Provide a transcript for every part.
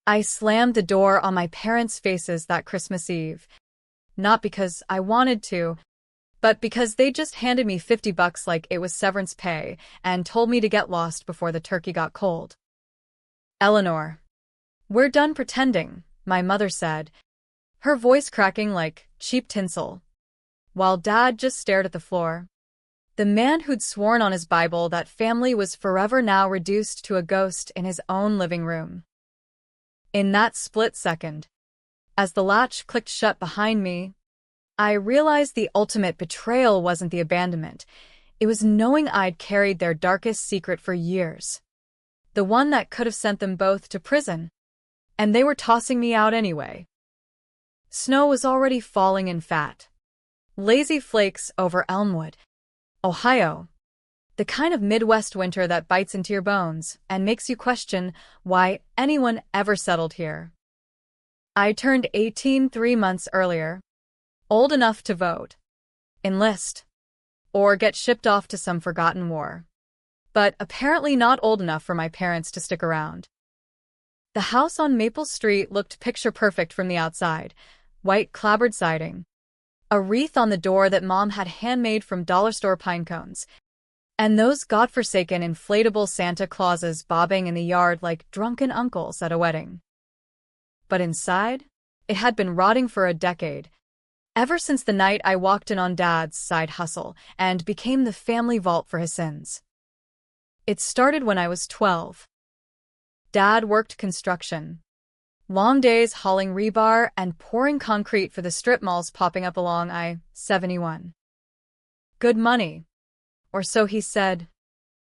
I slammed the door on my parents' faces that Christmas Eve. Not because I wanted to, but because they just handed me $50 like it was severance pay and told me to get lost before the turkey got cold. "Eleanor, we're done pretending," my mother said, her voice cracking like cheap tinsel, while Dad just stared at the floor. The man who'd sworn on his Bible that family was forever now reduced to a ghost in his own living room. In that split second, as the latch clicked shut behind me, I realized the ultimate betrayal wasn't the abandonment. It was knowing I'd carried their darkest secret for years. The one that could have sent them both to prison. And they were tossing me out anyway. Snow was already falling in fat. Lazy flakes over Elmwood, Ohio. The kind of Midwest winter that bites into your bones and makes you question why anyone ever settled here. I turned 18 3 months earlier. Old enough to vote, enlist, or get shipped off to some forgotten war. But apparently not old enough for my parents to stick around. The house on Maple Street looked picture-perfect from the outside. White clapboard siding, a wreath on the door that Mom had handmade from dollar store pine cones, and those godforsaken inflatable Santa Clauses bobbing in the yard like drunken uncles at a wedding. But inside, it had been rotting for a decade, ever since the night I walked in on Dad's side hustle and became the family vault for his sins. It started when I was 12. Dad worked construction. Long days hauling rebar and pouring concrete for the strip malls popping up along I-71. Good money, or so he said,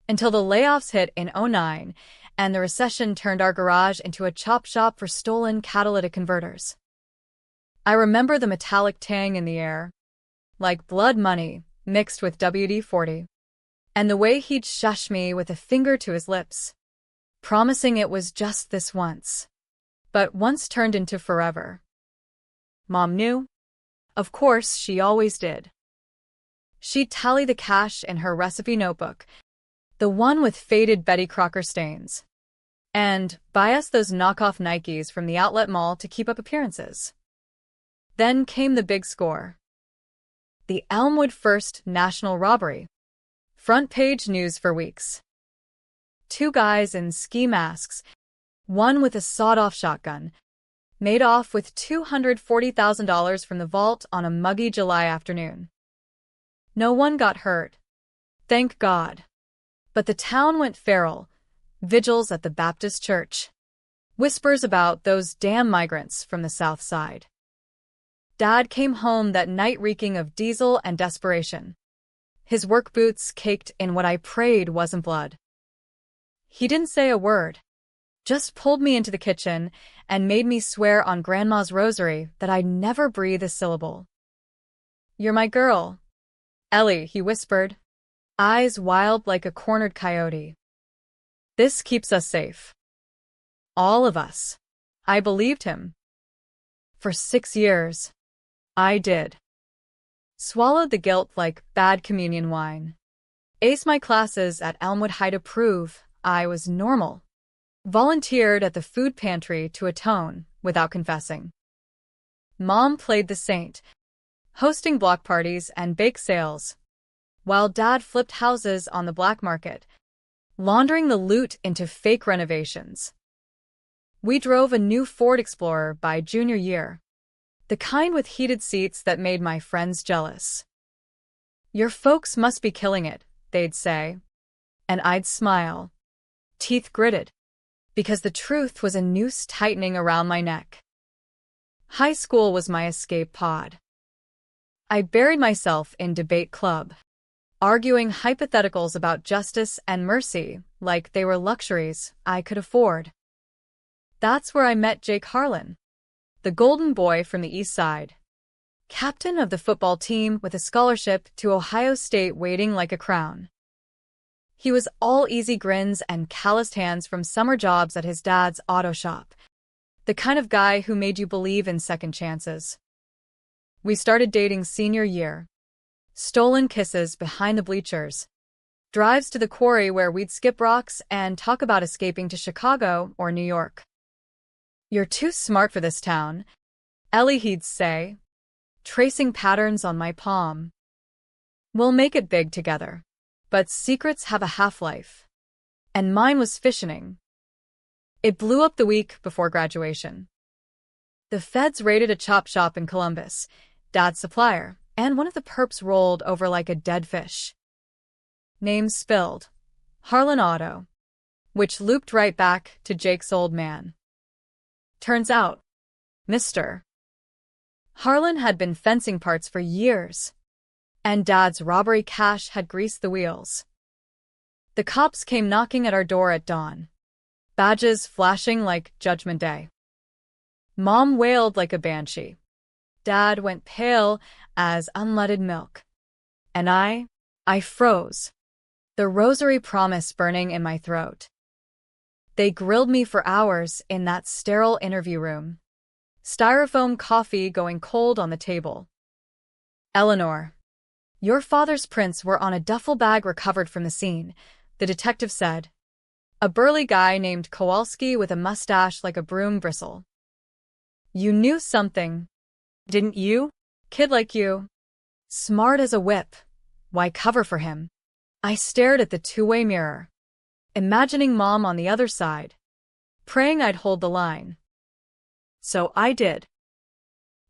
until the layoffs hit in '09 and the recession turned our garage into a chop shop for stolen catalytic converters. I remember the metallic tang in the air, like blood money mixed with WD-40, and the way he'd shush me with a finger to his lips, promising it was just this once. But once turned into forever. Mom knew. Of course, she always did. She'd tally the cash in her recipe notebook, the one with faded Betty Crocker stains, and buy us those knockoff Nikes from the outlet mall to keep up appearances. Then came the big score. The Elmwood First National Robbery. Front page news for weeks. 2 guys in ski masks, one with a sawed-off shotgun, made off with $240,000 from the vault on a muggy July afternoon. No one got hurt. Thank God. But the town went feral. Vigils at the Baptist church. Whispers about those damn migrants from the South Side. Dad came home that night reeking of diesel and desperation. His work boots caked in what I prayed wasn't blood. He didn't say a word. Just pulled me into the kitchen and made me swear on Grandma's rosary that I'd never breathe a syllable. "You're my girl, Ellie," he whispered, eyes wild like a cornered coyote. "This keeps us safe. All of us." I believed him. For 6 years. I did. Swallowed the guilt like bad communion wine. Aced my classes at Elmwood High to prove I was normal. Volunteered at the food pantry to atone without confessing. Mom played the saint, hosting block parties and bake sales, while Dad flipped houses on the black market, laundering the loot into fake renovations. We drove a new Ford Explorer by junior year, the kind with heated seats that made my friends jealous. "Your folks must be killing it," they'd say, and I'd smile, teeth gritted, because the truth was a noose tightening around my neck. High school was my escape pod. I buried myself in debate club, arguing hypotheticals about justice and mercy like they were luxuries I could afford. That's where I met Jake Harlan, the golden boy from the East Side, captain of the football team with a scholarship to Ohio State waiting like a crown. He was all easy grins and calloused hands from summer jobs at his dad's auto shop, the kind of guy who made you believe in second chances. We started dating senior year. Stolen kisses behind the bleachers, drives to the quarry where we'd skip rocks and talk about escaping to Chicago or New York. You're too smart for this town, Ellie he'd say, tracing patterns on my palm. We'll make it big together. But secrets have a half-life. And mine was fissioning. It blew up the week before graduation. The feds raided a chop shop in Columbus, Dad's supplier, and one of the perps rolled over like a dead fish. Name spilled. Harlan Auto. Which looped right back to Jake's old man. Turns out, Mr. Harlan had been fencing parts for years, and Dad's robbery cash had greased the wheels. The cops came knocking at our door at dawn, badges flashing like Judgment Day. Mom wailed like a banshee. Dad went pale as unleaded milk. And I froze, the rosary promise burning in my throat. They grilled me for hours in that sterile interview room. Styrofoam coffee going cold on the table. Eleanor, your father's prints were on a duffel bag recovered from the scene, the detective said. A burly guy named Kowalski with a mustache like a broom bristle. You knew something, didn't you? Kid like you. Smart as a whip. Why cover for him? I stared at the two-way mirror, imagining Mom on the other side, praying I'd hold the line. So I did.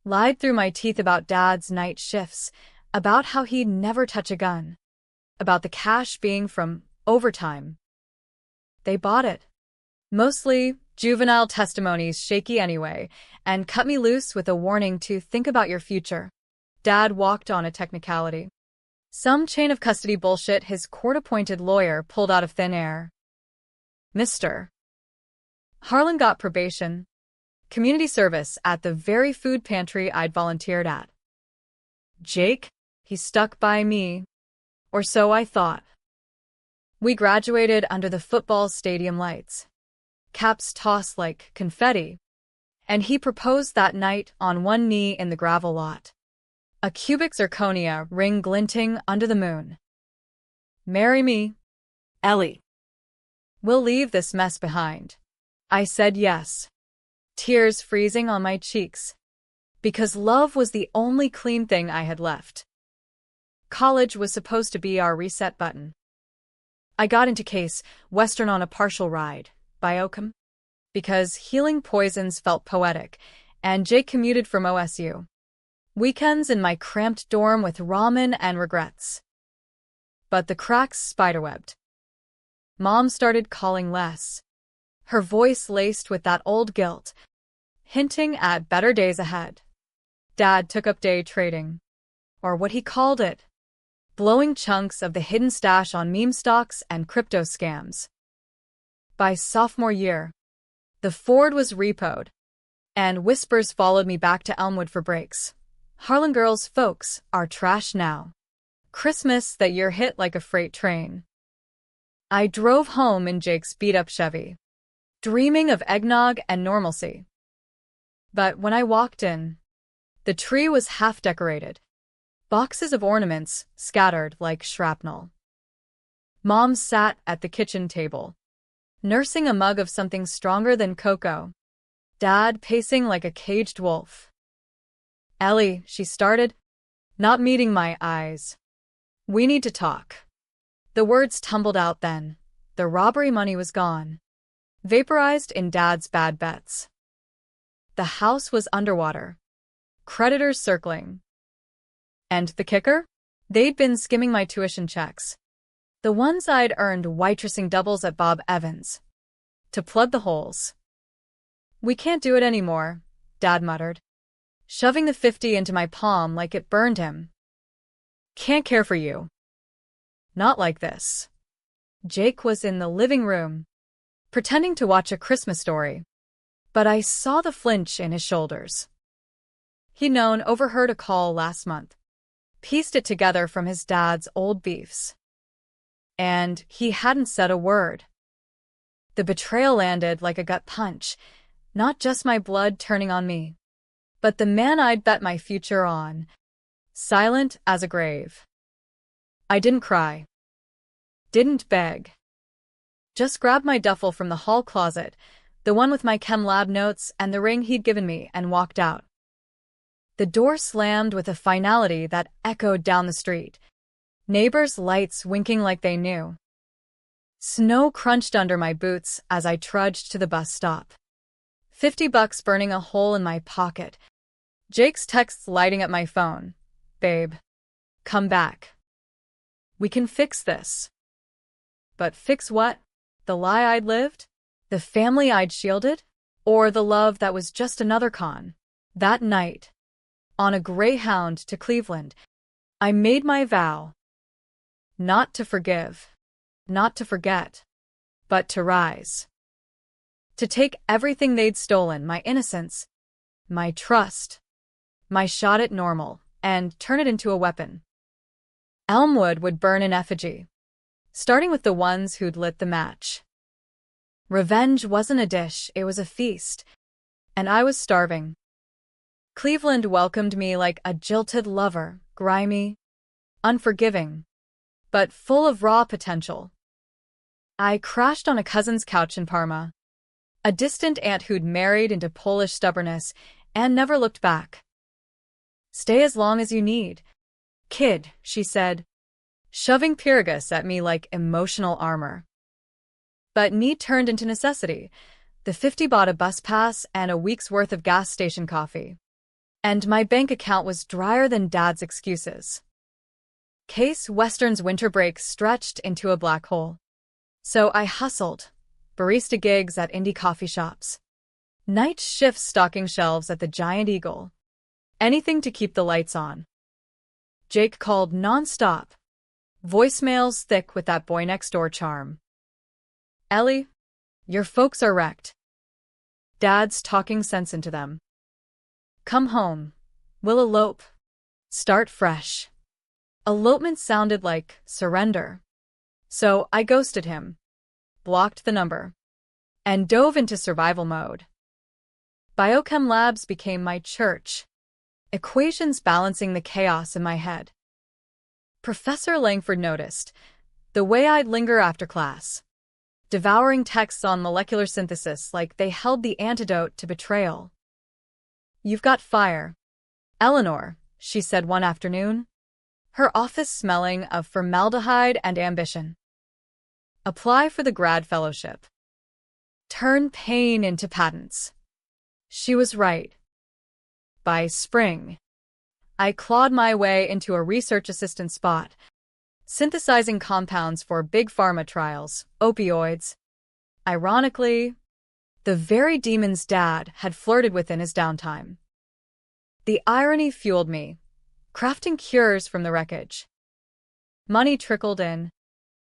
Lied through my teeth about Dad's night shifts, about how he'd never touch a gun, about the cash being from overtime. They bought it. Mostly juvenile testimonies, shaky anyway, and cut me loose with a warning to think about your future. Dad walked on a technicality. Some chain of custody bullshit his court-appointed lawyer pulled out of thin air. Mr. Harlan got probation. Community service at the very food pantry I'd volunteered at. Jake? He stuck by me. Or so I thought. We graduated under the football stadium lights. Caps tossed like confetti. And he proposed that night on one knee in the gravel lot. A cubic zirconia ring glinting under the moon. Marry me, Ellie. We'll leave this mess behind. I said yes. Tears freezing on my cheeks. Because love was the only clean thing I had left. College was supposed to be our reset button. I got into Case Western on a partial ride, by Oakham, because healing poisons felt poetic, and Jake commuted from OSU. Weekends in my cramped dorm with ramen and regrets. But the cracks spiderwebbed. Mom started calling less. Her voice laced with that old guilt, hinting at better days ahead. Dad took up day trading, or what he called it, blowing chunks of the hidden stash on meme stocks and crypto scams. By sophomore year, the Ford was repoed, and whispers followed me back to Elmwood for breaks. Harlan girls' folks are trash now. Christmas that year hit like a freight train. I drove home in Jake's beat-up Chevy, dreaming of eggnog and normalcy. But when I walked in, the tree was half-decorated. Boxes of ornaments scattered like shrapnel. Mom sat at the kitchen table, nursing a mug of something stronger than cocoa. Dad pacing like a caged wolf. Ellie, she started, not meeting my eyes. We need to talk. The words tumbled out then. The robbery money was gone, vaporized in Dad's bad bets. The house was underwater, creditors circling. And the kicker? They'd been skimming my tuition checks, the ones I'd earned waitressing doubles at Bob Evans, to plug the holes. We can't do it anymore, Dad muttered, shoving the 50 into my palm like it burned him. Can't care for you. Not like this. Jake was in the living room, pretending to watch A Christmas Story, but I saw the flinch in his shoulders. He'd known, overheard a call last month, pieced it together from his dad's old beefs. And he hadn't said a word. The betrayal landed like a gut punch, not just my blood turning on me, but the man I'd bet my future on, silent as a grave. I didn't cry. Didn't beg. Just grabbed my duffel from the hall closet, the one with my chem lab notes and the ring he'd given me, and walked out. The door slammed with a finality that echoed down the street. Neighbors' lights winking like they knew. Snow crunched under my boots as I trudged to the bus stop. $50 burning a hole in my pocket. Jake's texts lighting up my phone. Babe, come back. We can fix this. But fix what? The lie I'd lived? The family I'd shielded? Or the love that was just another con? That night, on a Greyhound to Cleveland, I made my vow. Not to forgive, not to forget, but to rise. To take everything they'd stolen, my innocence, my trust, my shot at normal, and turn it into a weapon. Elmwood would burn in effigy, starting with the ones who'd lit the match. Revenge wasn't a dish, it was a feast, and I was starving. Cleveland welcomed me like a jilted lover, grimy, unforgiving, but full of raw potential. I crashed on a cousin's couch in Parma, a distant aunt who'd married into Polish stubbornness and never looked back. Stay as long as you need, kid, she said, shoving Pyrrhus at me like emotional armor. But need turned into necessity. The 50 bought a bus pass and a week's worth of gas station coffee. And my bank account was drier than Dad's excuses. Case Western's winter break stretched into a black hole. So I hustled. Barista gigs at indie coffee shops. Night shifts stocking shelves at the Giant Eagle. Anything to keep the lights on. Jake called non-stop. Voicemails thick with that boy next door charm. Ellie, your folks are wrecked. Dad's talking sense into them. Come home. We'll elope. Start fresh. Elopement sounded like surrender. So I ghosted him, blocked the number, and dove into survival mode. Biochem labs became my church, equations balancing the chaos in my head. Professor Langford noticed the way I'd linger after class, devouring texts on molecular synthesis like they held the antidote to betrayal. You've got fire, Eleanor, she said one afternoon, her office smelling of formaldehyde and ambition. Apply for the grad fellowship. Turn pain into patents. She was right. By spring, I clawed my way into a research assistant spot, synthesizing compounds for big pharma trials, opioids. Ironically, the very demons Dad had flirted with in his downtime. The irony fueled me, crafting cures from the wreckage. Money trickled in,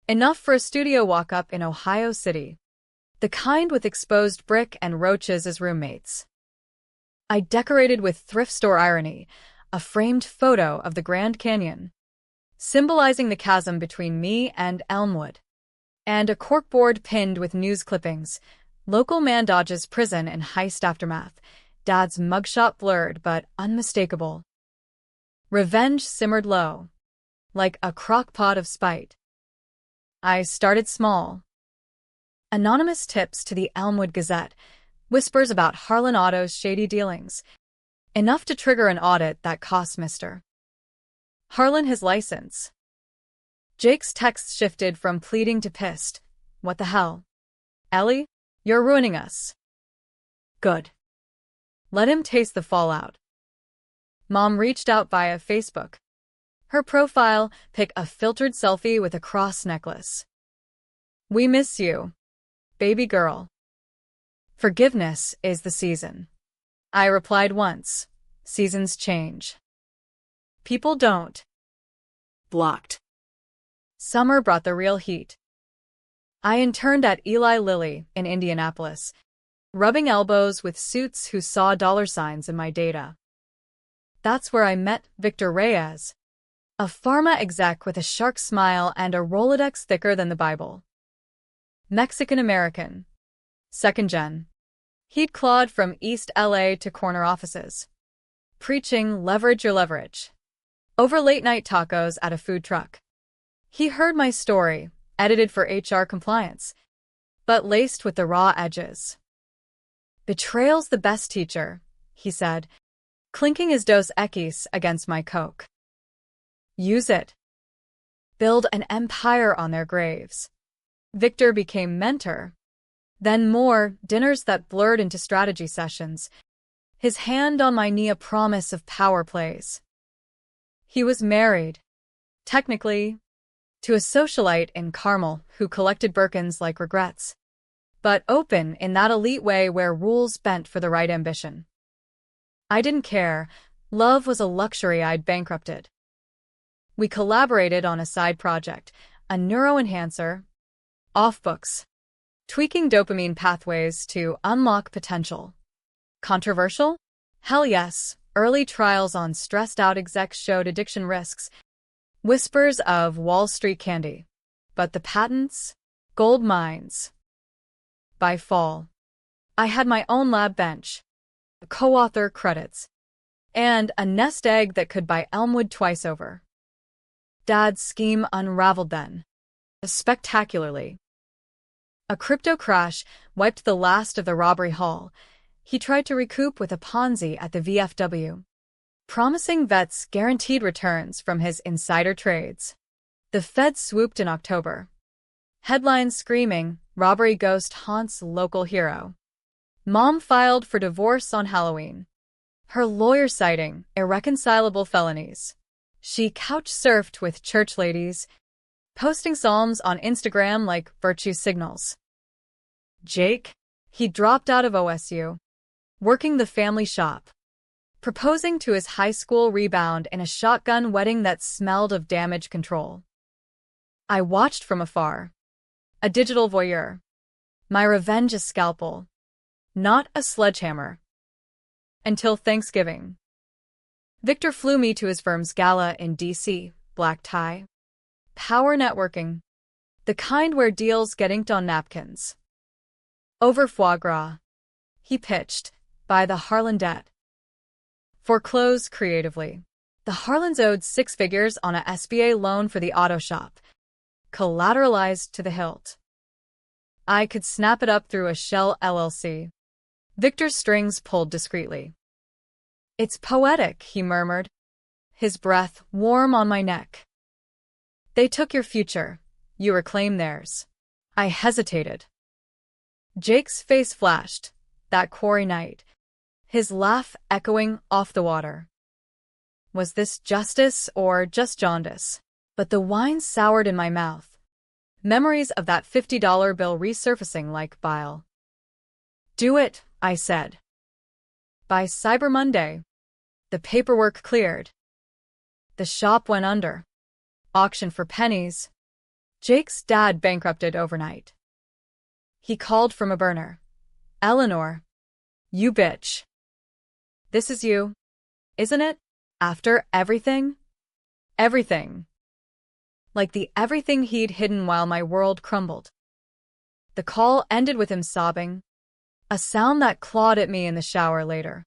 enough for a studio walk-up in Ohio City, the kind with exposed brick and roaches as roommates. I decorated with thrift store irony, a framed photo of the Grand Canyon, symbolizing the chasm between me and Elmwood, and a corkboard pinned with news clippings. Local man dodges prison in heist aftermath. Dad's mugshot blurred but unmistakable. Revenge simmered low, like a crock-pot of spite. I started small. Anonymous tips to the Elmwood Gazette, whispers about Harlan Auto's shady dealings, enough to trigger an audit that cost Mr. Harlan his license. Jake's texts shifted from pleading to pissed. What the hell? Ellie, you're ruining us. Good. Let him taste the fallout. Mom reached out via Facebook. Her profile pic a filtered selfie with a cross necklace. We miss you, baby girl. Forgiveness is the season. I replied once. Seasons change. People don't. Blocked. Summer brought the real heat. I interned at Eli Lilly in Indianapolis, rubbing elbows with suits who saw dollar signs in my data. That's where I met Victor Reyes, a pharma exec with a shark smile and a Rolodex thicker than the Bible. Mexican-American. Second gen. He'd clawed from East LA to corner offices, preaching leverage your leverage, over late-night tacos at a food truck. He heard my story, edited for HR compliance, but laced with the raw edges. Betrayal's the best teacher, he said, clinking his Dos Equis against my Coke. Use it. Build an empire on their graves. Victor became mentor. Then more dinners that blurred into strategy sessions. His hand on my knee, a promise of power plays. He was married, technically, to a socialite in Carmel who collected Birkins like regrets, but open in that elite way where rules bent for the right ambition. I didn't care. Love was a luxury I'd bankrupted. We collaborated on a side project, a neuroenhancer, off books, tweaking dopamine pathways to unlock potential. Controversial? Hell yes. Early trials on stressed-out execs showed addiction risks. Whispers of Wall Street candy. But the patents? Gold mines. By fall, I had my own lab bench, co-author credits, and a nest egg that could buy Elmwood twice over. Dad's scheme unraveled then, spectacularly. A crypto crash wiped the last of the robbery haul. He tried to recoup with a Ponzi at the VFW, promising vets guaranteed returns from his insider trades. The Fed swooped in October. Headlines screaming, robbery ghost haunts local hero. Mom filed for divorce on Halloween. Her lawyer citing irreconcilable felonies. She couch-surfed with church ladies, posting psalms on Instagram like virtue signals. Jake? He dropped out of OSU, working the family shop, proposing to his high school rebound in a shotgun wedding that smelled of damage control. I watched from afar, a digital voyeur. My revenge a scalpel, not a sledgehammer. Until Thanksgiving. Victor flew me to his firm's gala in D.C., black tie. Power networking. The kind where deals get inked on napkins. Over foie gras. He pitched, by the Harlan debt. Foreclose creatively. The Harlans owed 6 figures on a SBA loan for the auto shop, collateralized to the hilt. I could snap it up through a shell LLC. Victor's strings pulled discreetly. It's poetic, he murmured, his breath warm on my neck. They took your future. You reclaim theirs. I hesitated. Jake's face flashed, that quarry night, his laugh echoing off the water. Was this justice or just jaundice? But the wine soured in my mouth. Memories of that $50 bill resurfacing like bile. Do it, I said. By Cyber Monday, the paperwork cleared. The shop went under. Auction for pennies. Jake's dad bankrupted overnight. He called from a burner. Eleanor. You bitch. This is you, isn't it? After everything? Everything. Like the everything he'd hidden while my world crumbled. The call ended with him sobbing, a sound that clawed at me in the shower later.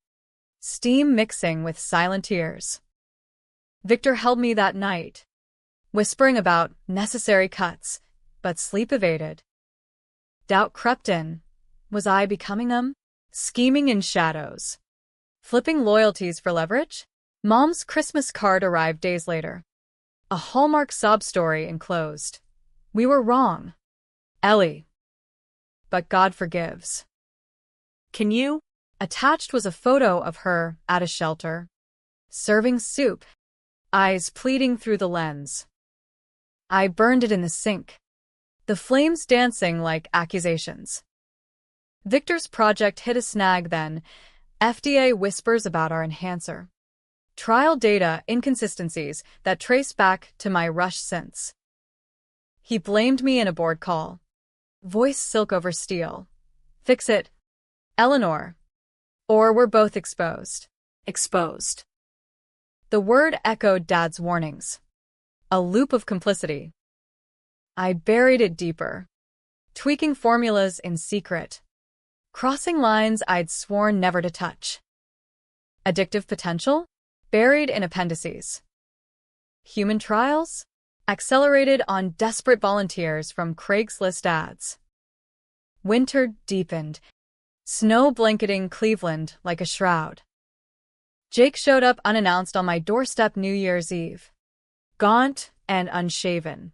Steam mixing with silent tears. Victor held me that night, whispering about necessary cuts, but sleep evaded. Doubt crept in. Was I becoming them? Scheming in shadows. Flipping loyalties for leverage? Mom's Christmas card arrived days later. A Hallmark sob story enclosed. We were wrong. Ellie. But God forgives. Can you? Attached was a photo of her at a shelter, serving soup, eyes pleading through the lens. I burned it in the sink, the flames dancing like accusations. Victor's project hit a snag then. FDA whispers about our enhancer. Trial data inconsistencies that trace back to my rush since. He blamed me in a board call. Voice silk over steel. Fix it, Eleanor. Or we're both exposed. Exposed. The word echoed Dad's warnings. A loop of complicity. I buried it deeper, tweaking formulas in secret, crossing lines I'd sworn never to touch. Addictive potential? Buried in appendices. Human trials? Accelerated on desperate volunteers from Craigslist ads. Winter deepened, snow blanketing Cleveland like a shroud. Jake showed up unannounced on my doorstep New Year's Eve. Gaunt and unshaven.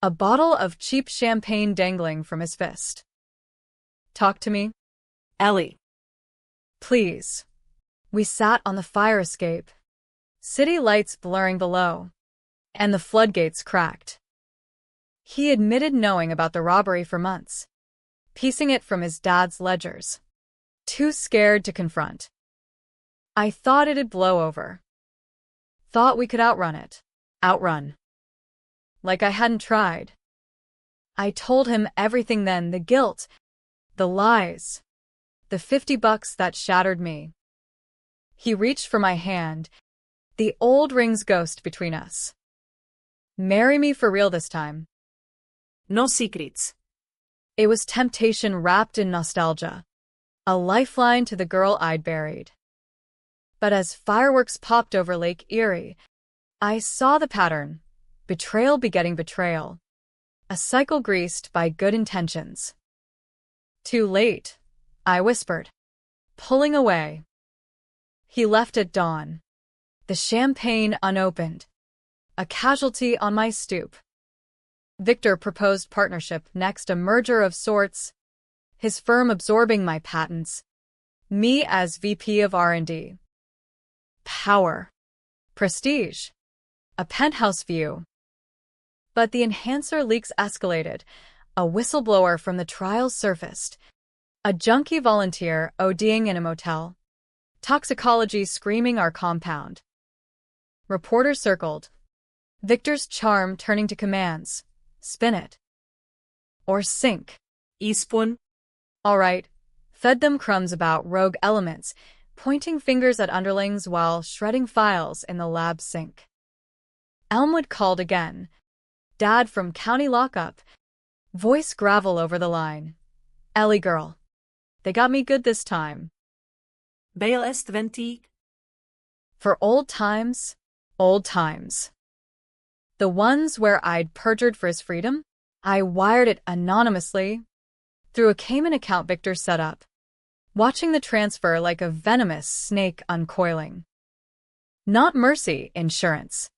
A bottle of cheap champagne dangling from his fist. Talk to me? Ellie. Please. We sat on the fire escape. City lights blurring below. And the floodgates cracked. He admitted knowing about the robbery for months. Piecing it from his dad's ledgers. Too scared to confront. I thought it'd blow over. Thought we could outrun it. Outrun. Like I hadn't tried. I told him everything then, the guilt, the lies, the $50 that shattered me. He reached for my hand, the old ring's ghost between us. Marry me for real this time. No secrets. It was temptation wrapped in nostalgia, a lifeline to the girl I'd buried. But as fireworks popped over Lake Erie, I saw the pattern, betrayal begetting betrayal, a cycle greased by good intentions. Too late, I whispered, pulling away. He left at dawn, the champagne unopened, a casualty on my stoop. Victor proposed partnership next, a merger of sorts, his firm absorbing my patents, me as VP of R&D. Power. Prestige. A penthouse view. But the enhancer leaks escalated. A whistleblower from the trials surfaced. A junkie volunteer ODing in a motel. Toxicology screaming our compound. Reporter circled. Victor's charm turning to commands. Spin it. Or sink. Spoon. All right. Fed them crumbs about rogue elements, pointing fingers at underlings while shredding files in the lab sink. Elmwood called again. Dad from county lockup. Voice gravel over the line. Ellie girl. They got me good this time. Bail est 20. For old times, old times. The ones where I'd perjured for his freedom, I wired it anonymously through a Cayman account Victor set up, watching the transfer like a venomous snake uncoiling. Not mercy, insurance.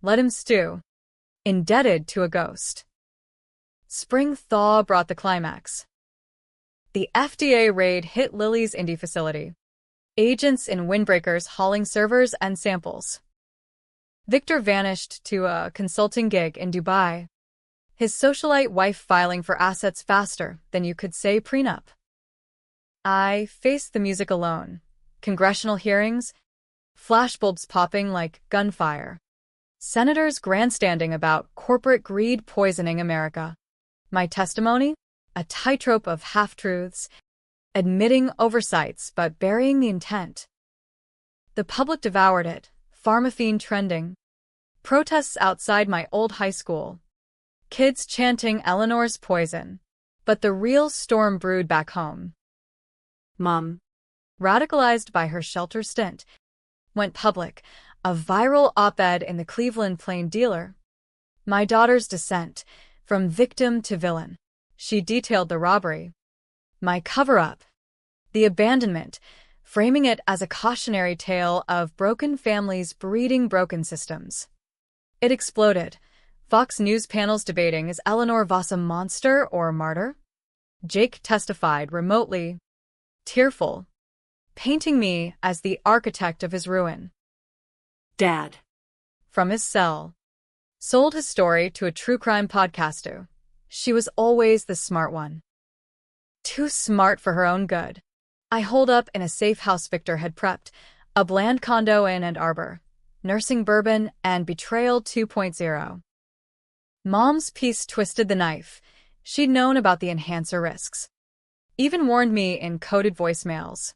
Let him stew. Indebted to a ghost. Spring thaw brought the climax. The FDA raid hit Lily's Indy facility. Agents in windbreakers hauling servers and samples. Victor vanished to a consulting gig in Dubai. His socialite wife filing for assets faster than you could say prenup. I faced the music alone. Congressional hearings, flashbulbs popping like gunfire. Senators grandstanding about corporate greed poisoning America. My testimony? A tightrope of half-truths, admitting oversights but burying the intent. The public devoured it, pharmaphene trending. Protests outside my old high school. Kids chanting Eleanor's poison. But the real storm brewed back home. Mom. Radicalized by her shelter stint, went public, a viral op-ed in the Cleveland Plain Dealer. My daughter's descent, from victim to villain. She detailed the robbery. My cover-up. The abandonment, framing it as a cautionary tale of broken families breeding broken systems. It exploded. Fox News panels debating, is Eleanor Voss a monster or a martyr? Jake testified remotely, tearful, painting me as the architect of his ruin. Dad. From his cell. Sold his story to a true crime podcaster. She was always the smart one. Too smart for her own good. I holed up in a safe house Victor had prepped, a bland condo in Ann Arbor, nursing bourbon and betrayal 2.0. Mom's piece twisted the knife. She'd known about the enhancer risks. Even warned me in coded voicemails.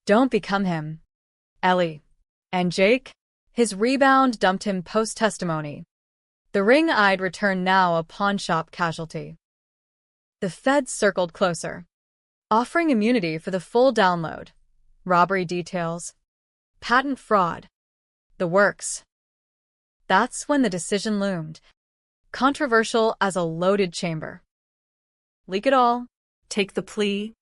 Don't become him. Ellie. And Jake? His rebound dumped him post-testimony. The ring I'd return now a pawnshop casualty. The feds circled closer, offering immunity for the full download. Robbery details. Patent fraud. The works. That's when the decision loomed. Controversial as a loaded chamber. Leak it all. Take the plea.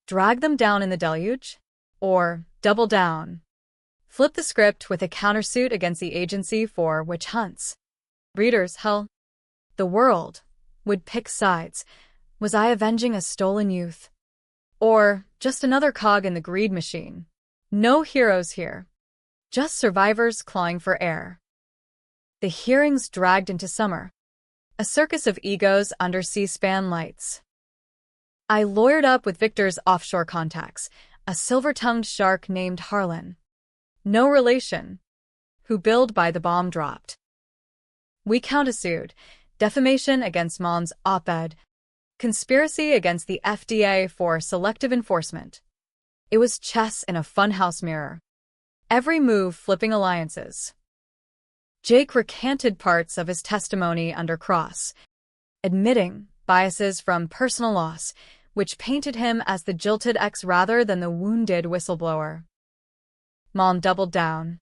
Drag them down in the deluge? Or double down? Flip the script with a countersuit against the agency for witch hunts. Readers, hell, the world would pick sides. Was I avenging a stolen youth? Or just another cog in the greed machine? No heroes here. Just survivors clawing for air. The hearings dragged into summer. A circus of egos under C-SPAN lights. I lawyered up with Victor's offshore contacts, a silver-tongued shark named Harlan. No relation. Who billed by the bomb dropped. We countersued. Defamation against Mom's op-ed. Conspiracy against the FDA for selective enforcement. It was chess in a funhouse mirror. Every move flipping alliances. Jake recanted parts of his testimony under cross, admitting biases from personal loss, which painted him as the jilted ex rather than the wounded whistleblower. Mom doubled down,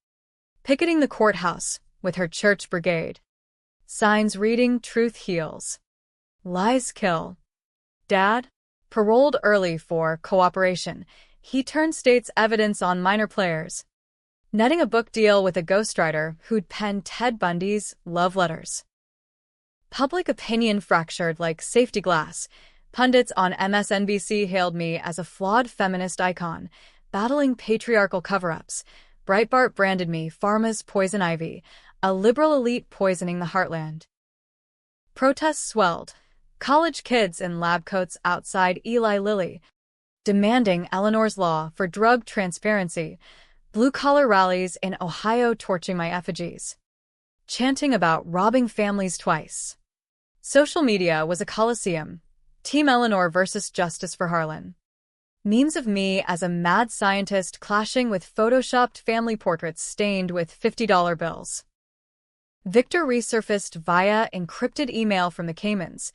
picketing the courthouse with her church brigade. Signs reading "Truth heals. Lies kill." Dad, paroled early for cooperation, he turned state's evidence on minor players, netting a book deal with a ghostwriter who'd penned Ted Bundy's love letters. Public opinion fractured like safety glass. Pundits on MSNBC hailed me as a flawed feminist icon, battling patriarchal cover-ups. Breitbart branded me pharma's poison ivy, a liberal elite poisoning the heartland. Protests swelled. College kids in lab coats outside Eli Lilly, demanding Eleanor's law for drug transparency. Blue-collar rallies in Ohio torching my effigies, chanting about robbing families twice. Social media was a coliseum. Team Eleanor versus Justice for Harlan. Memes of me as a mad scientist clashing with photoshopped family portraits stained with $50 bills. Victor resurfaced via encrypted email from the Caymans.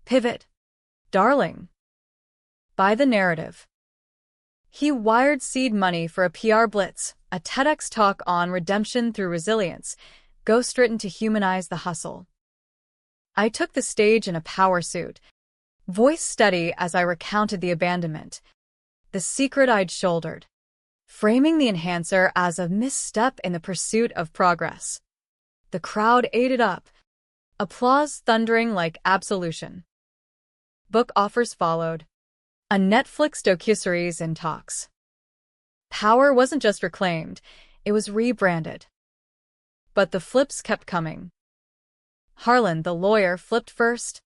Pivot. Darling. Buy the narrative. He wired seed money for a PR blitz, a TEDx talk on redemption through resilience, ghostwritten to humanize the hustle. I took the stage in a power suit, voice steady as I recounted the abandonment, the secret I'd shouldered, framing the enhancer as a misstep in the pursuit of progress. The crowd ate it up, applause thundering like absolution. Book offers followed. A Netflix docuseries in talks. Power wasn't just reclaimed, it was rebranded. But the flips kept coming. Harlan, the lawyer, flipped first,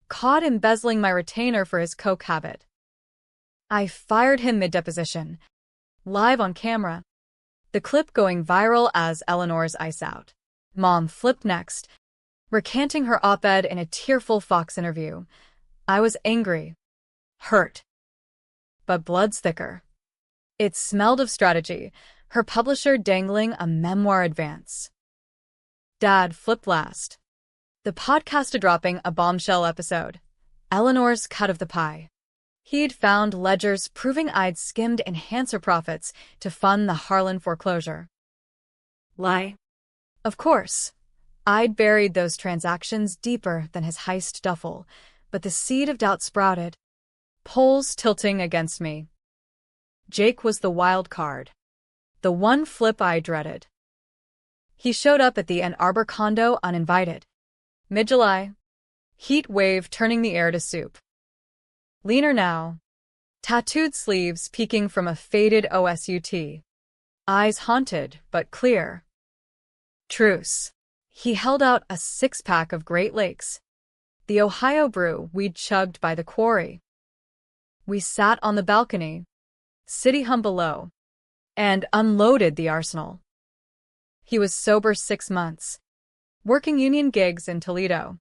caught embezzling my retainer for his coke habit. I fired him mid-deposition, live on camera, the clip going viral as Eleanor's ice out. Mom flipped next, recanting her op-ed in a tearful Fox interview. I was angry. Hurt. But blood's thicker. It smelled of strategy, her publisher dangling a memoir advance. Dad flipped last. The podcast dropping a bombshell episode. Eleanor's cut of the pie. He'd found ledgers proving I'd skimmed enhancer profits to fund the Harlan foreclosure. Lie. Of course. I'd buried those transactions deeper than his heist duffel, but the seed of doubt sprouted. Polls tilting against me. Jake was the wild card. The one flip I dreaded. He showed up at the Ann Arbor condo uninvited. Mid-July. Heat wave turning the air to soup. Leaner now. Tattooed sleeves peeking from a faded OSUT. Eyes haunted, but clear. Truce. He held out a six-pack of Great Lakes. The Ohio brew we'd chugged by the quarry. We sat on the balcony, city hum below, and unloaded the arsenal. He was sober 6 months, working union gigs in Toledo.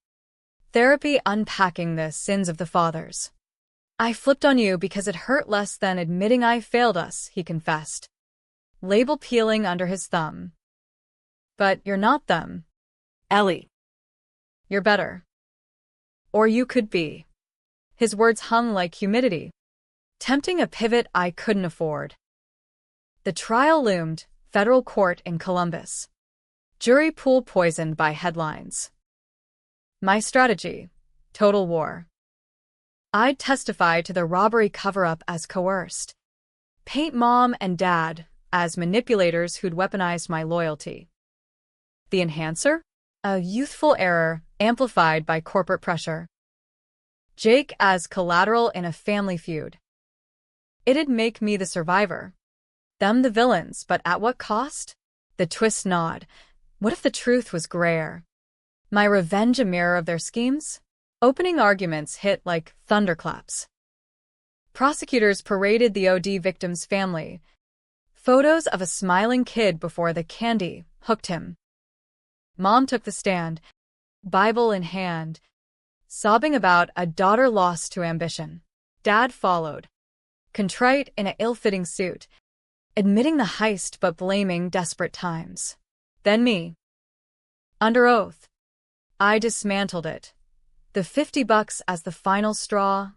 Therapy unpacking the sins of the fathers. I flipped on you because it hurt less than admitting I failed us, he confessed. Label peeling under his thumb. But you're not them. Ellie. You're better. Or you could be. His words hung like humidity, tempting a pivot I couldn't afford. The trial loomed, federal court in Columbus. Jury pool poisoned by headlines. My strategy, total war. I'd testify to the robbery cover-up as coerced. Paint Mom and Dad as manipulators who'd weaponized my loyalty. The enhancer? A youthful error amplified by corporate pressure. Jake as collateral in a family feud. It'd make me the survivor. Them the villains, but at what cost? The twist nod. What if the truth was grayer? My revenge a mirror of their schemes? Opening arguments hit like thunderclaps. Prosecutors paraded the OD victim's family. Photos of a smiling kid before the candy hooked him. Mom took the stand, Bible in hand, sobbing about a daughter lost to ambition. Dad followed, contrite in an ill-fitting suit, admitting the heist but blaming desperate times. Then me. Under oath. I dismantled it. The $50 as the final straw.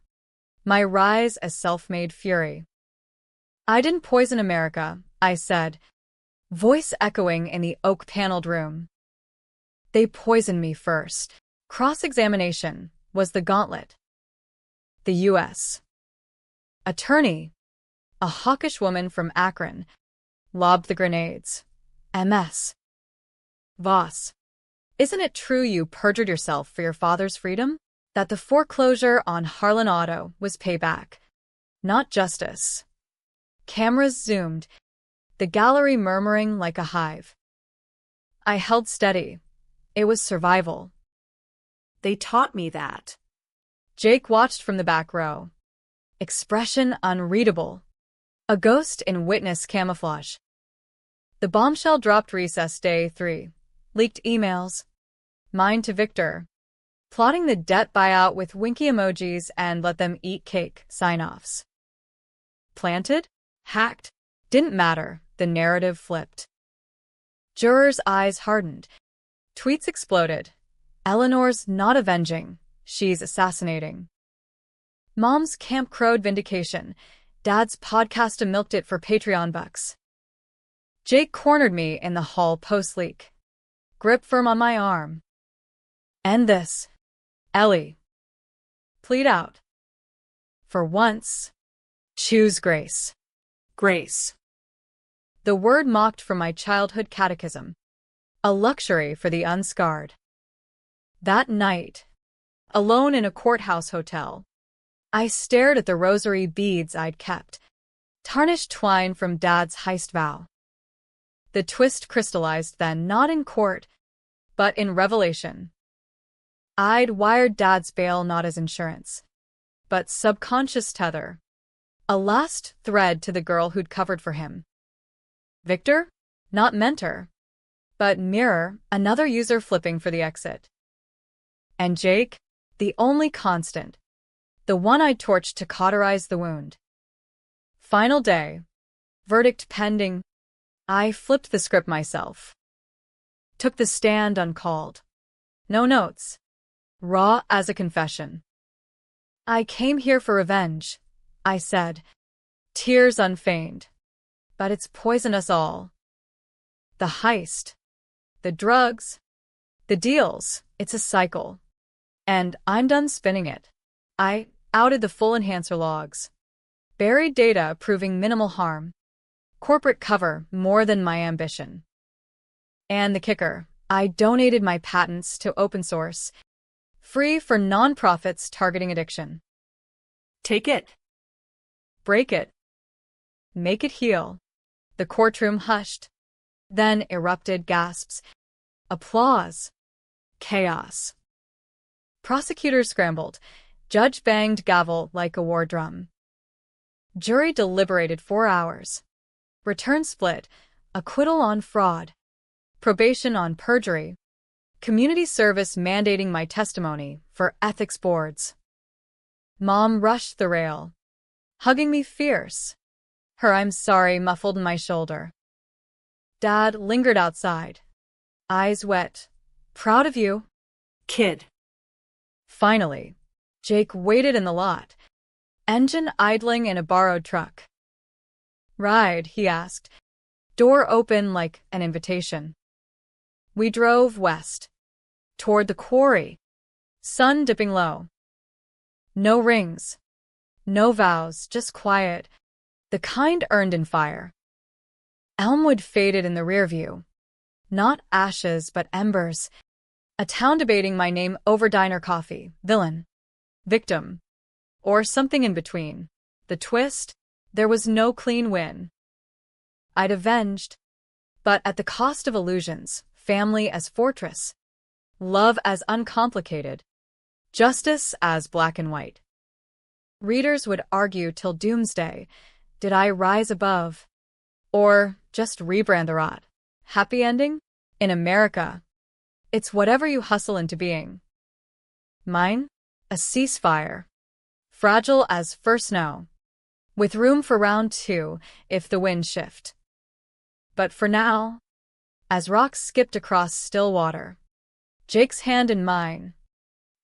My rise as self-made fury. I didn't poison America, I said, voice echoing in the oak-paneled room. They poisoned me first. Cross-examination was the gauntlet. The U.S. Attorney, a hawkish woman from Akron, lobbed the grenades. MS. Voss. Isn't it true you perjured yourself for your father's freedom? That the foreclosure on Harlan Auto was payback, not justice. Cameras zoomed, the gallery murmuring like a hive. I held steady. It was survival. They taught me that. Jake watched from the back row. Expression unreadable. A ghost in witness camouflage. The bombshell dropped recess day 3. Leaked emails. Mine to Victor. Plotting the debt buyout with winky emojis and let them eat cake sign-offs. Planted? Hacked? Didn't matter. The narrative flipped. Jurors' eyes hardened. Tweets exploded. Eleanor's not avenging. She's assassinating. Mom's camp crowed vindication. Dad's podcast milked it for Patreon bucks. Jake cornered me in the hall post-leak. Grip firm on my arm. End this. Ellie. Plead out. For once, choose grace. Grace. The word mocked from my childhood catechism. A luxury for the unscarred. That night, alone in a courthouse hotel, I stared at the rosary beads I'd kept, tarnished twine from Dad's heist vow. The twist crystallized then, not in court, but in revelation. I'd wired Dad's bail not as insurance, but subconscious tether. A last thread to the girl who'd covered for him. Victor? Not mentor, but mirror, another user flipping for the exit. And Jake? The only constant. The one I'd torched to cauterize the wound. Final day. Verdict pending. I flipped the script myself. Took the stand uncalled. No notes. Raw as a confession. I came here for revenge, I said, tears unfeigned. But it's poisoned us all. The heist, the drugs, the deals, it's a cycle. And I'm done spinning it. I outed the full enhancer logs. Buried data proving minimal harm. Corporate cover more than my ambition. And the kicker, I donated my patents to open source. Free for nonprofits targeting addiction. Take it. Break it. Make it heal. The courtroom hushed. Then erupted gasps. Applause. Chaos. Prosecutors scrambled. Judge banged gavel like a war drum. Jury deliberated 4 hours. Return split. Acquittal on fraud. Probation on perjury. Community service mandating my testimony for ethics boards. Mom rushed the rail, hugging me fierce. Her I'm sorry muffled in my shoulder. Dad lingered outside, eyes wet. Proud of you. Kid. Finally, Jake waited in the lot, engine idling in a borrowed truck. Ride, he asked, door open like an invitation. We drove west, toward the quarry, sun dipping low. No rings, no vows, just quiet, the kind earned in fire. Elmwood faded in the rear view. Not ashes, but embers. A town debating my name over diner coffee. Villain. Victim. Or something in between. The twist? There was no clean win. I'd avenged, but at the cost of illusions, family as fortress, love as uncomplicated, justice as black and white. Readers would argue till doomsday, did I rise above? Or just rebrand the rot? Happy ending? In America, it's whatever you hustle into being. Mine? A ceasefire. Fragile as first snow. With room for round two if the wind shift. But for now, as rocks skipped across still water, Jake's hand in mine,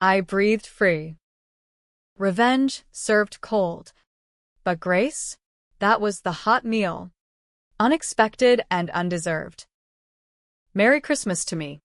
I breathed free. Revenge served cold, but grace? That was the hot meal. Unexpected and undeserved. Merry Christmas to me.